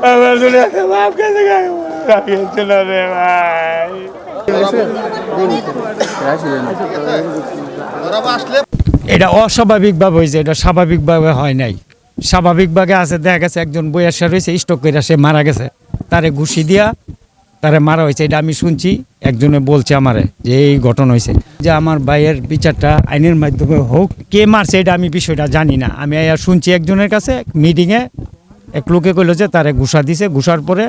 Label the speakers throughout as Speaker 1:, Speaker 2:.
Speaker 1: আমার দুনিয়াতে বাপ কাছে রাখিয়েছিল রে ভাই। এটা অস্বাভাবিকভাবে হয়েছে, এটা স্বাভাবিকভাবে হয় নাই। স্বাভাবিকভাবে আছে, দেখা গেছে একজন বয়সা রয়েছে, স্ট্রোক করে সে মারা গেছে, তারে ঘুষি দিয়া তারে মারা হয়েছে। এটা আমি শুনছি, একজনে বলছে আমারে যে এই ঘটনা হয়েছে। যে আমার ভাইয়ের বিচারটা আইনের মাধ্যমে হোক, কে মারছে এটা আমি বিষয়টা জানি না। আমি শুনছি একজনের কাছে মিটিংয়ে এক লোকে কইল যে তারে ঘুষা দিছে, ঘুষার পরে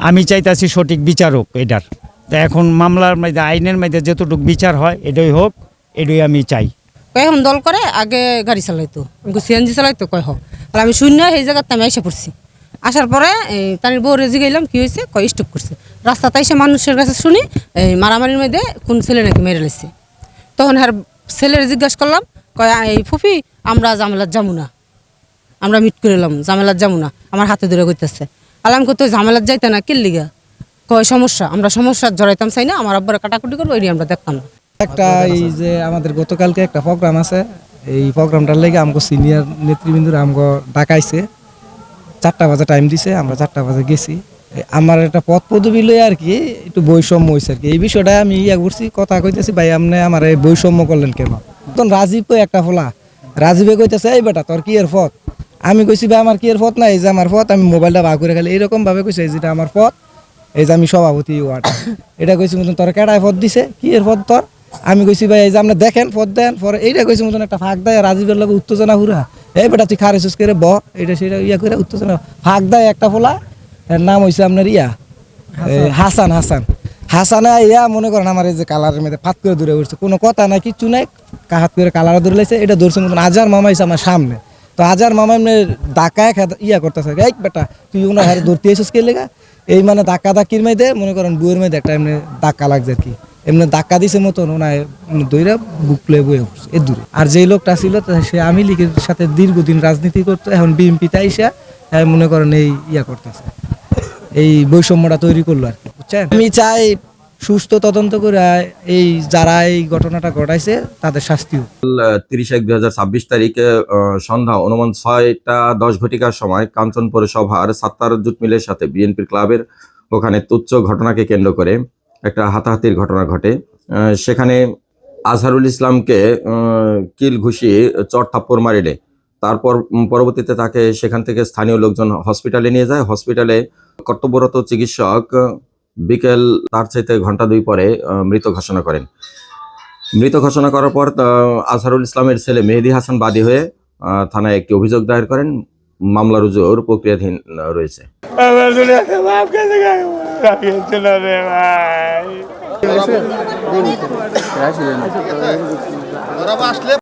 Speaker 1: আমি চাইতাছি সঠিক বিচার হোক এটার। তা এখন মামলার মধ্যে আইনের মধ্যে যতটুকু বিচার হয় এটাই হোক, এটাই আমি চাই।
Speaker 2: এখন দল করে আগে গাড়ি চালাইতো, সিএনজি চালাইতো কয় হোক, আমি শূন্য এই জায়গাতে আমি এসে পড়ছি। আসার পরে তার বউরে জিগাইলাম কি হয়েছে, কয় স্টক করছে। রাস্তাতে এসে মানুষের কাছে শুনি এই মারামারির মধ্যে কোন ছেলে নাকি মেরে লেছে। তখন আর ছেলের জিজ্ঞাসা করলাম, কয় এই ফুফি আমরা ঝামেলার যাবো না, আমরা মিট করে এলাম, ঝামেলার যাবো না। আমার হাতে ধরে কইতেছে, আলাম কত ঝামেলার যাইতে না কিল্লিগা, কয় সমস্যা, আমরা সমস্যার জড়াইতাম চাই না, আমার আব্বার কাটাকুটি করবো এটি আমরা দেখতাম না।
Speaker 3: একটা এই যে আমাদের গতকালকে একটা প্রোগ্রাম আছে, এই প্রোগ্রামটার লেগে আমাকে সিনিয়র নেতৃবৃন্দরা আমাকে ডাকাইছে, 4টা বাজে টাইম দিছে, আমরা 4টা বাজে গেছি। আমার একটা পদ পদবি লই আর কি একটু বৈষম্য হয়েছে আর কি। এই বিষয়টা আমি করছি, কথা কইতেছি, ভাই আপনি আমার এই বৈষম্য করলেন কেন? তখন রাজীব একটা ফোলা, রাজীবে কইতেছে এই বেটা তোর কি এর পথ? আমি কইছি ভাই আমার কি এর পথ না, এই যে আমার পথ, আমি মোবাইলটা বার করে খালি এইরকম ভাবে কইছে যেটা আমার পথ, এই যে আমি সভাপতি ওয়ার্ড, এটা কইছি মতন তোর কেডায় পথ দিছে, কি এর পথ তোর? আমি কইছি ভাই এই যে আপনি দেখেন পথ দেন, পরে এইটা কইছি মতন একটা ফাঁক দেয়, রাজীবের লগে উত্তেজনা হুরা, এই বেটা তুই খারেছিস করে ব, এটা সেটা করে উত্তেজনা ফাঁক দেয় একটা ফোলা, এর নাম হইছে আপনার হাসান। হাসানে মনে করেন আমার এই যে কালারের মধ্যে ফাত করে দূরে উঠছে, কোনো কথা নাই কিচ্ছু নাই, হাত করে কালার ধরে লাইছে। এটা ধরছে মতন আজার মামা হইছে আমার সামনে, তো আজার মামা এমনি ডাকায় করতেছে, এই বেটা তুই ওনার হারে ধরতে এসেছিস কে লেগা, এই মানে ধাক্কা ধাক্কির মধ্যে মনে করেন বইয়ের মধ্যে একটা এমনি ধাক্কা লাগছে আর কি, এমনি ধাক্কা দিছে মতন ওনার দইরা বুক প্লে বয়ে উঠছে এ দূরে। আর যেই লোকটা ছিল সে আওয়ামী লীগের সাথে দীর্ঘদিন রাজনীতি করতো, এখন বিএনপিতে আইসা মনে করেন এই করতেছে, এই বৈষম্যটা তৈরি করলো আর কি, বুঝছেন? আমি চাই সুস্থ তদন্ত করে এই যারা এই ঘটনাটা ঘটাইছে তাদের শাস্তি হোক।
Speaker 4: 30/1/2026 তারিখে সন্ধ্যা অনুমান 6:10 সময় কাঞ্চন পৌরসভার সাত্তার জুট মিলের সাথে বিএনপির ক্লাবের ওখানে তুচ্ছ ঘটনাকে কেন্দ্র করে একটা হাতাহাতির ঘটনা ঘটে। সেখানে আজহারুল ইসলামকে কিল ঘুষিয়ে চট থাপ্পড় মারিলে তারপর পরবর্তীতে তাকে সেখান থেকে স্থানীয় লোকজন হসপিটালে নিয়ে যায়। হসপিটালে কর্তব্যরত চিকিৎসক বিকেল তার চাইতে ঘন্টা 2 পরে মৃত ঘোষণা করেন। মৃত ঘোষণা করার পর আজহারুল ইসলামের ছেলে মেহেদি হাসান বাদী হয়ে থানায় একটি অভিযোগ দায়ের করেন। মামলা রুজুর প্রক্রিয়াধীন রয়েছে।
Speaker 1: আমার দুনিয়াতে বাপ কাছে রাখিয়েছিল রে ভাই।
Speaker 5: ওরা আসলে